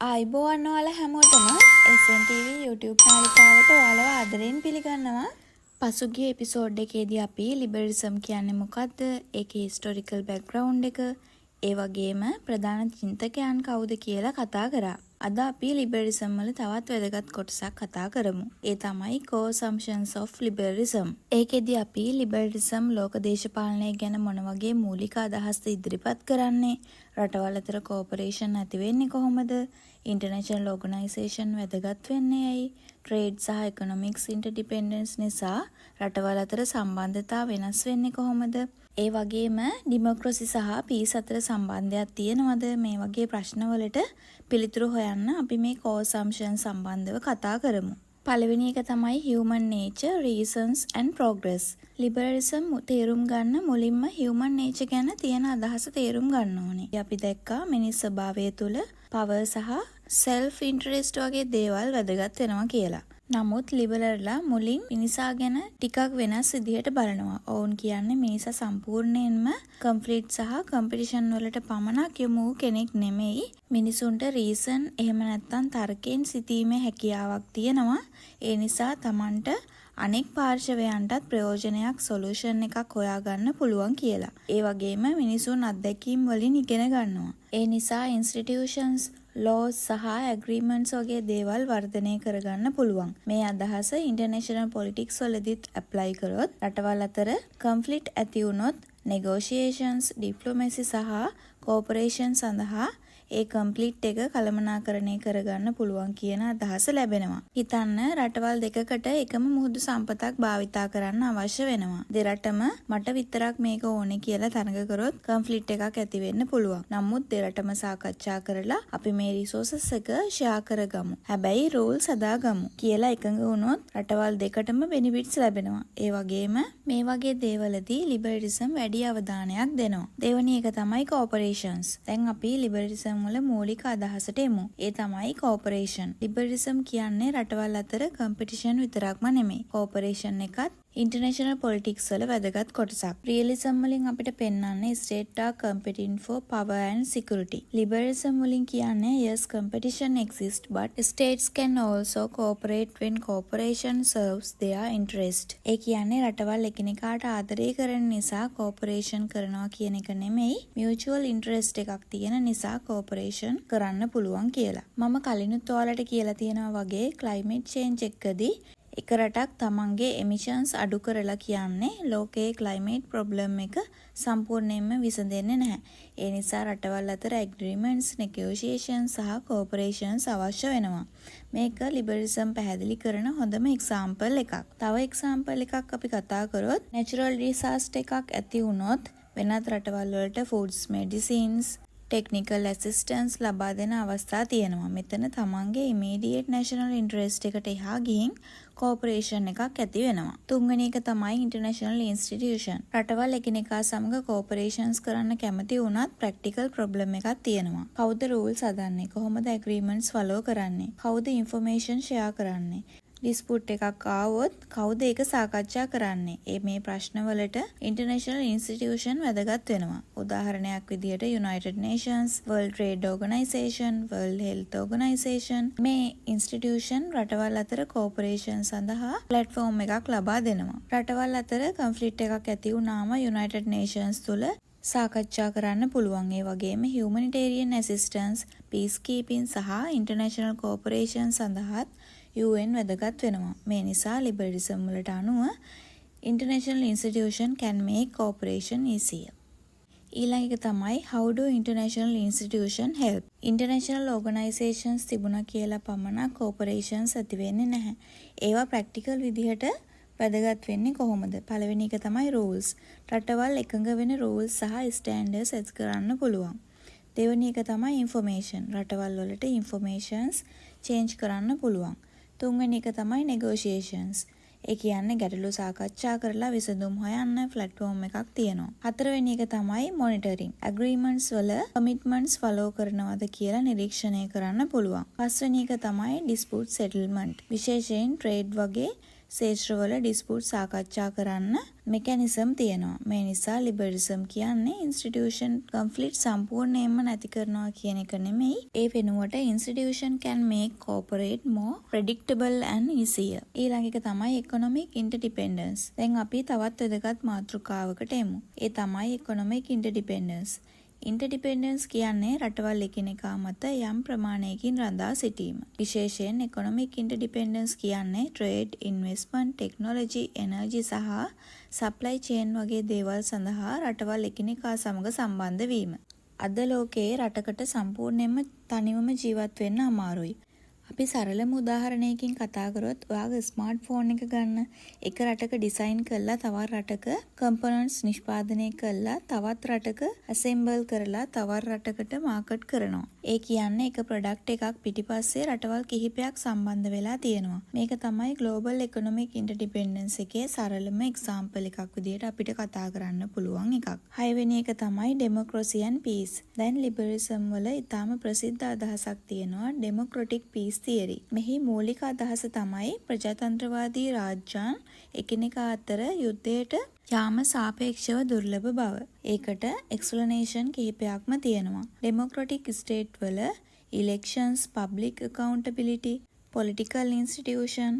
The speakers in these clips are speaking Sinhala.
ආයිබෝවන් ඔයාලා හැමෝටම SNTV YouTube නාලිකාවට ඔයාලව ආදරයෙන් පිළිගන්නවා. පසුගිය එපිසෝඩ් එකේදී අපි ලිබරලිසම් කියන්නේ මොකක්ද? ඒකේ හිස්ටොරිකල් බෑග්ග්‍රවුන්ඩ් එක, ඒ වගේම ප්‍රධාන චින්තකයන් කවුද කියලා කතා කරා. අද අපි ලිබරලිසම් වල තවත් වැදගත් කොටසක් කතා කරමු. ඒ තමයි core assumptions of liberalism. ඒකෙදී අපි ලිබරලිසම් ලෝක දේශපාලනය ගැන මොන වගේ මූලික අදහස් ඉදිරිපත් කරන්නේ? රටවල් අතර කෝපරේෂන් ඇති වෙන්නේ කොහොමද? ඉන්ටර්නැෂනල් ඕගනයිසේෂන් වැදගත් වෙන්නේ ඇයි? ට්‍රේඩ් සහ ඉකොනොමික්ස් ඉන්ටර්ඩිපෙන්ඩන්ස් නිසා රටවල් අතර සම්බන්ධතා වෙනස් වෙන්නේ කොහොමද? ඒ වගේම ඩෙමොක්‍රසි සහ පීස් අතර සම්බන්ධයක් තියෙනවද? මේ වගේ ප්‍රශ්නවලට පිළිතුරු හොයන්න අපි මේ core assumption සම්බන්ධව කතා කරමු. පළවෙනි එක තමයි human nature, reasons and progress. ලිබරලිසම් තේරුම් ගන්න මුලින්ම human nature ගැන තියෙන අදහස තේරුම් ගන්න ඕනේ. අපි දැක්කා මිනිස් ස්වභාවය තුළ power සහ self interest වගේ දේවල් වැදගත් වෙනවා කියලා. නමුත් ලිබරල්ලා මුලින් මිනිසා ගැන ටිකක් වෙනස් විදිහට බලනවා. ඔවුන් කියන්නේ මිනිසා සම්පූර්ණයෙන්ම කන්ෆ්ලික්ට් සහ කම්පිටිෂන් වලට පමණක් යොමු වූ කෙනෙක් නෙමෙයි. මිනිසුන්ට රීසන් එහෙම නැත්නම් තර්කයෙන් සිතීමේ හැකියාවක් තියෙනවා. ඒ නිසා Tamanට අනෙක් පාර්ශවයන්ටත් ප්‍රයෝජනයක් සොලියුෂන් එකක් හොයාගන්න පුළුවන් කියලා. ඒ වගේම මිනිසුන් අත්දැකීම් වලින් ඉගෙන ගන්නවා. ඒ නිසා ඉන්ස්ටිටියුෂන්ස් laws සහ agreements වගේ දේවල් වර්ධනය කරගන්න පුළුවන්. මේ අදහස international politics වලදීත් apply කරොත් රටවල් අතර conflict ඇති වුණොත් negotiations, diplomacy සහ cooperation සඳහා ඒ කම්ප්ලීට් එක කළමනාකරණය කරගන්න පුළුවන් කියන අදහස ලැබෙනවා. හිතන්න රටවල් දෙකකට එකම මුහුදු සම්පතක් භාවිතා කරන්න අවශ්‍ය වෙනවා. දෙරටම මට විතරක් මේක ඕනේ කියලා තරඟ කරොත් කන්ෆ්ලික්ට් එකක් ඇති වෙන්න පුළුවන්. නමුත් දෙරටම සාකච්ඡා කරලා අපි මේ රිසෝසස් එක ෂෙයා කරගමු. හැබැයි රූල්ස් හදාගමු කියලා එකඟ වුණොත් රටවල් දෙකටම බෙනිෆිට්ස් ලැබෙනවා. ඒ වගේම මේ වගේ දේවලදී ලිබරලිසම් වැඩි අවධානයක් දෙනවා. දෙවෙනි එක තමයි කෝපරේෂන්ස්. දැන් අපි ලිබරලිසම් වල මූලික අදහසට එමු. ඒ තමයි කෝපරේෂන්. ලිබරලිසම් කියන්නේ රටවල් අතර කම්පිටිෂන් විතරක්ම නෙමෙයි. කෝපරේෂන් එකත් ඉන්ටර්නැෂනල් පොලිටික්ස් වල වැදගත් කොටසක්. රියලිසම් වලින් අපිට පෙන්වන්නේ state are competing for power and security. ලිබරලිසම් වලින් කියන්නේ yes competition exists but states can also cooperate when cooperation serves their interest. ඒ කියන්නේ රටවල් එකිනෙකාට ආදරය කරන නිසා කෝපරේෂන් කරනවා කියන එක නෙමෙයි, mutual interest එකක් තියෙන නිසා කෝපරේෂන් කරන්න පුළුවන් කියලා. මම කලිනුත් ඔයාලට කියලා තියෙනවා වගේ climate change එකදී එක රටක් තමන්ගේ එමිෂන්ස් අඩු කරලා කියන්නේ ලෝකයේ ක්ලයිමේට් ප්‍රොබ්ලම් එක සම්පූර්ණයෙන්ම විසඳෙන්නේ නැහැ. ඒ නිසා රටවල් අතර ඇග්‍රීමන්ට්ස්, නෙගෝෂියේෂන්ස් සහ කෝපරේෂන්ස් අවශ්‍ය වෙනවා. මේක ලිබරලිසම් පැහැදිලි කරන හොඳම එක්සාම්පල් එකක්. තව එක්සාම්පල් එකක් අපි කතා කරොත් නැචරල් ඩිසාස්ටර් එකක් ඇති වුණොත් වෙනත් රටවල් වලට ෆුඩ්ස්, මෙඩිසින්ස්, ටෙක්නිකල් ඇසිස්ටන්ස් ලබා දෙන අවස්ථා තියෙනවා. මෙතන තමන්ගේ ඉමීඩියට් නැෂනල් ඉන්ටරෙස්ට් එකට එහා ගිහින් කෝපරේෂන් එකක් ඇති වෙනවා. තුන්වෙනි එක තමයි ඉන්ටර්නැෂනල් ඉන්ස්ටිටියුෂන්. රටවල් එකිනෙකා සමග කෝපරේෂන්ස් කරන්න කැමති වුණත් ප්‍රැක්ටිකල් ප්‍රොබ්ලම් එකක් තියෙනවා. කවුද රූල්ස් හදන්නේ? කොහොමද ඇග්‍රීමන්ට්ස් ෆලෝ කරන්නේ? කවුද ඉන්ෆර්මේෂන් ෂෙයා කරන්නේ? ඩිස්පුට් එකක් ආවොත් කවුද ඒක සාකච්ඡා කරන්නේ? මේ ප්‍රශ්නවලට ඉන්ටර්නැෂනල් ඉන්ස්ටිටියුෂන් වැදගත් වෙනවා. උදාහරණයක් විදිහට United Nations, World Trade Organization, World Health Organization මේ ඉන්ස්ටිටියුෂන් රටවල් අතර කෝපරේෂන් සඳහා ප්ලැට්ෆෝම් එකක් ලබා දෙනවා. රටවල් අතර කන්ෆ්ලික්ට් එකක් ඇති වුණාම United Nations තුල සාකච්ඡා කරන්න පුළුවන්. ඒ වගේම humanitarian assistance, peacekeeping සහ international cooperation සඳහාත් UN වැදගත් වෙනවා. මේ නිසා ලිබරලිසම් වලට අනුව international institution can make cooperation easier. ඊළඟ එක තමයි how do international institution help? international organizations තිබුණා කියලා පමණක් cooperations ඇති වෙන්නේ නැහැ. ඒවා practical විදිහට වැදගත් වෙන්නේ කොහොමද? පළවෙනි එක තමයි rules. රටවල් එකඟ වෙන rules සහ standards set කරන්න පුළුවන්. දෙවෙනි එක තමයි information. රටවල් වලට informations change කරන්න පුළුවන්. තුන්වෙනි එක තමයි negotiations. ඒ කියන්නේ ගැටලු සාකච්ඡා කරලා විසඳුම් හොයන්න platform එකක් තියෙනවා. හතරවෙනි එක තමයි monitoring. agreements වල commitments follow කරනවද කියලා නිරීක්ෂණය කරන්න පුළුවන්. පස්වෙනි එක තමයි dispute settlement. විශේෂයෙන් trade වගේ ශේෂ්ත්‍රවල ඩිස්පියුට් සාකච්ඡා කරන්න මෙකැනිසම් තියෙනවා. මේ නිසා ලිබරලිසම් කියන්නේ ඉන්ස්ටිටියුෂන් කන්ෆ්ලික්ට් සම්පූර්ණයෙන්ම නැති කරනවා කියන එක නෙමෙයි. ඒ වෙනුවට institution can make corporate more predictable and easier. ඊළඟ එක තමයි economic interdependence. දැන් අපි තවත් වැදගත් මාතෘකාවකට එමු. ඒ තමයි economic interdependence. ඉන්ටර්ඩිපෙන්ඩන්ස් කියන්නේ රටවල් එකිනෙකා මත යම් ප්‍රමාණයකින් රඳා සිටීම. විශේෂයෙන් ඉකොනොමික් ඉන්ටර්ඩිපෙන්ඩන්ස් කියන්නේ ට්‍රේඩ්, ඉන්වෙස්ට්මන්ට්, ටෙක්නොලොජි, එනර්ජි සහ සප්ලයි චේන් වගේ දේවල් සඳහා රටවල් එකිනෙකා සමග සම්බන්ධ වීම. අද ලෝකයේ රටකට සම්පූර්ණයෙන්ම තනිවම ජීවත් වෙන්න අමාරුයි. අපි සරලම උදාහරණයකින් කතා කරොත් ඔයාගේ ස්මාර්ට් ෆෝන් එක ගන්න. එක රටක ඩිසයින් කරලා තවත් රටක කම්පොනන්ට්ස් නිෂ්පාදනය කරලා තවත් රටක ඇසෙම්බල් කරලා තවත් රටකට මාකට් කරනවා. ඒ කියන්නේ එක ප්‍රොඩක්ට් එකක් පිටිපස්සේ රටවල් කිහිපයක් සම්බන්ධ වෙලා තියෙනවා. මේක තමයි ග්ලෝබල් ඉකොනොමික් ඉන්ටර්ඩිපෙන්ඩන්ස් එකේ සරලම එක්සැම්පල් එකක් විදිහට අපිට කතා කරන්න පුළුවන් එකක්. 6 වෙනි එක තමයි ඩෙමොක්‍රසි ඇන්ඩ් පීස්. දැන් ලිබරලිසම් වල ඉතාම ප්‍රසිද්ධ අදහසක් තියෙනවා ඩෙමොක්‍රටික් පීස් තියරි. මෙහි මූලික අදහස තමයි ප්‍රජාතන්ත්‍රවාදී රාජ්‍යයන් එකිනෙකා අතර යුද්ධයට යාම සාපේක්ෂව දුර්ලභ බව. ඒකට එක්ස්ප්ලනේෂන් කිහිපයක්ම තියෙනවා. ඩෙමොක්‍රටික් ස්ටේට් වල ඉලෙක්ෂන්ස්, public accountability, political institution,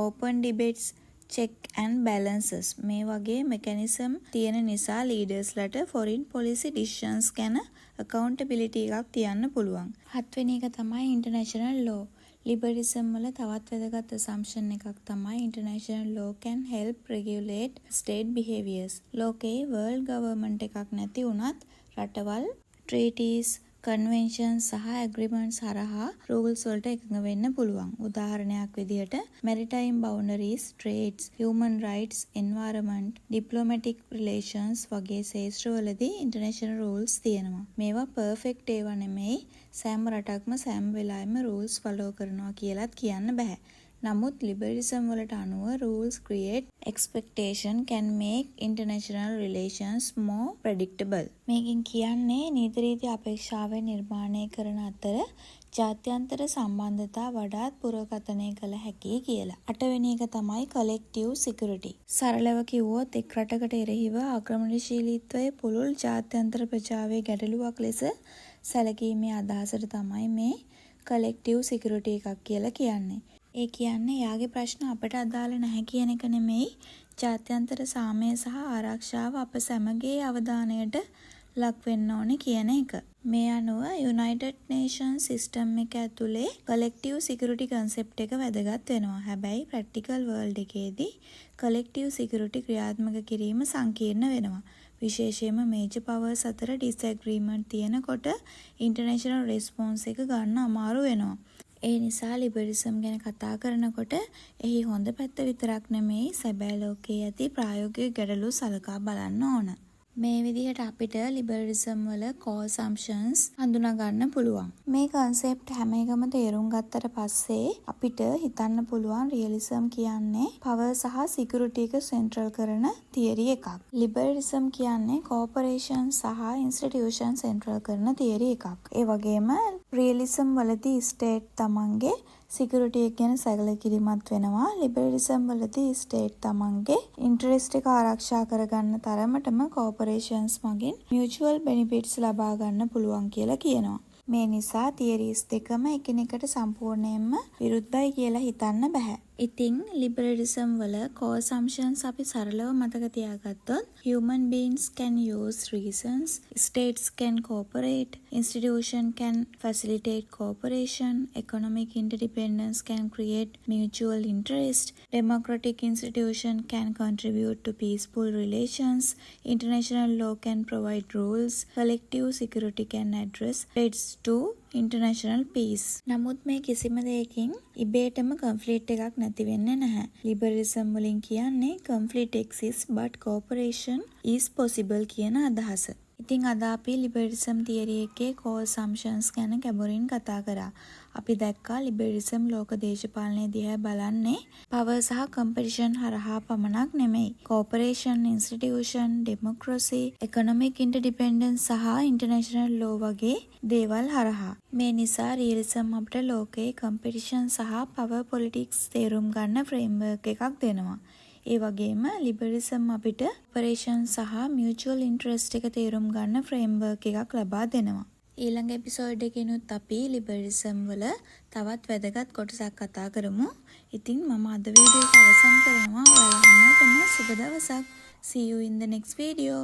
open debates, check and balances මේ වගේ මෙකැනිසම් තියෙන නිසා ලීඩර්ස්ලට ෆොරින් පොලිසි ඩිසිෂන්ස් ගැන accountability එකක් තියන්න පුළුවන්. 7 වෙනි එක තමයි ඉන්ටර්නැෂනල් ලෝ. ලිබරලිසම් වල තවත් වැදගත් assumption එකක් තමයි international law can help regulate state behaviors. ලෝකේ world government එකක් නැති වුණත් රටවල් treaties, conventions සහ agreements හරහා rules වලට එකඟ වෙන්න පුළුවන්. උදාහරණයක් විදිහට maritime boundaries, trades, human rights, environment, diplomatic relations වගේ ශේත්‍රවලදී international rules තියෙනවා. මේවා perfect ඒවා නෙමෙයි. සෑම රටක්ම සෑම වෙලාවෙම rules follow කරනවා කියලාත් කියන්න බෑ. නමුත් ලිබරලිසම් වලට අනුව rules create expectation can make international relations more predictable. මේකෙන් කියන්නේ නීති රීති අපේක්ෂාවෙන් නිර්මාණය කරන අතර ජාත්‍යන්තර සම්බන්ධතා වඩාත් පුරකථනය කළ හැකි කියලා. 8 වෙනි එක තමයි collective security. සරලව කිව්වොත් එක් රටකට එරෙහිව ආක්‍රමණශීලීත්වය පුළුල් ජාත්‍යන්තර ප්‍රජාවේ ගැටලුවක් ලෙස සැලකීමේ අදහසට තමයි මේ collective security එකක් කියලා කියන්නේ. ඒ කියන්නේ යාගේ ප්‍රශ්න අපට අදාළ නැහැ කියන එක නෙමෙයි, ජාත්‍යන්තර සාමය සහ ආරක්ෂාව අප සැමගේ අවධානයට ලක් වෙන්න ඕනේ කියන එක. මේ අනුව United Nations system එක ඇතුලේ collective security concept එක වැදගත් වෙනවා. හැබැයි practical world එකේදී collective security ක්‍රියාත්මක කිරීම සංකීර්ණ වෙනවා. විශේෂයෙන්ම major powers අතර disagreement තියෙනකොට international response එක ගන්න අමාරු වෙනවා. ඒ නිසා ලිබරලිසම් ගැන කතා කරනකොට එහි හොඳ පැත්ත විතරක් නෙමෙයි සැබෑ ලෝකයේ ඇති ප්‍රායෝගික ගැටලු සලකා බලන්න ඕන. මේ විදිහට අපිට ලිබරලිසම් වල core assumptions හඳුනා ගන්න පුළුවන්. මේ concept හැම එකම තේරුම් ගත්තට පස්සේ අපිට හිතන්න පුළුවන් රියලිසම් කියන්නේ power සහ security එක central කරන theory එකක්. ලිබරලිසම් කියන්නේ corporation සහ institution central කරන theory එකක්. ඒ වගේම රියලිසම් වලදී state තමන්ගේ සිකියුරිටි එක ගැන සැලකිලිමත් වෙනවා. ලිබරලිසම් වලදී ස්ටේට් තමන්ගේ ඉන්ටරෙස්ට් එක ආරක්ෂා කරගන්න තරමටම කෝපරේෂන්ස් මගින් මියුචුවල් බෙනිෆිට්ස් ලබා ගන්න පුළුවන් කියලා කියනවා. මේ නිසා තියරිස් දෙකම එකිනෙකට සම්පූර්ණයෙන්ම විරුද්ධයි කියලා හිතන්න බෑ. ඉතින් ලිබරලිසම් වල core assumptions අපි සරලව මතක තියාගත්තොත් human beings can use reasons, states can cooperate, institution can facilitate cooperation, economic interdependence can create mutual interest, democratic institution can contribute to peaceful relations, international law can provide rules, collective security can address threats to international peace. නමුත් මේ කිසිම දෙයකින් ඉබේටම conflict එකක් නැති වෙන්නේ නැහැ. ලිබරලිසම් වලින් කියන්නේ conflict exists but cooperation is possible කියන අදහස. ඉතින් අද අපි ලිබරලිසම් තියරි එකේ කෝර් assumptions ගැන ගැඹුරින් කතා කරා. අපි දැක්කා ලිබරලිසම් ලෝක දේශපාලනය දිහා බලන්නේ පවර් සහ කම්පිටිෂන් හරහා පමණක් නෙමෙයි. කෝපරේෂන්, ඉන්ස්ටිටියුෂන්, ඩෙමොක්‍රසි, ඉකොනොමික් ඉන්ටර්ඩිපෙන්ඩන්ස් සහ ඉන්ටර්නැෂනල් ලෝ වගේ දේවල් හරහා. මේ නිසා රියලිසම් අපිට ලෝකයේ කම්පිටිෂන් සහ පවර් පොලිටික්ස් තේරුම් ගන්න ෆ්‍රේම්වර්ක් එකක් දෙනවා. ඒ වගේම ලිබරලිසම් අපිට ඔපරේෂන් සහ මියුචුවල් ඉන්ටරෙස්ට් එක තේරුම් ගන්න ෆ්‍රේම්වර්ක් එකක් ලබා දෙනවා. ඊළඟ එපිසෝඩ් එකේනුත් අපි ලිබරලිසම් වල තවත් වැදගත් කොටසක් කතා කරමු. ඉතින් මම අද වීඩියෝ එක අවසන් කරනවා. ඔයාලා හැමෝටම සුබ දවසක්. See you in the next video.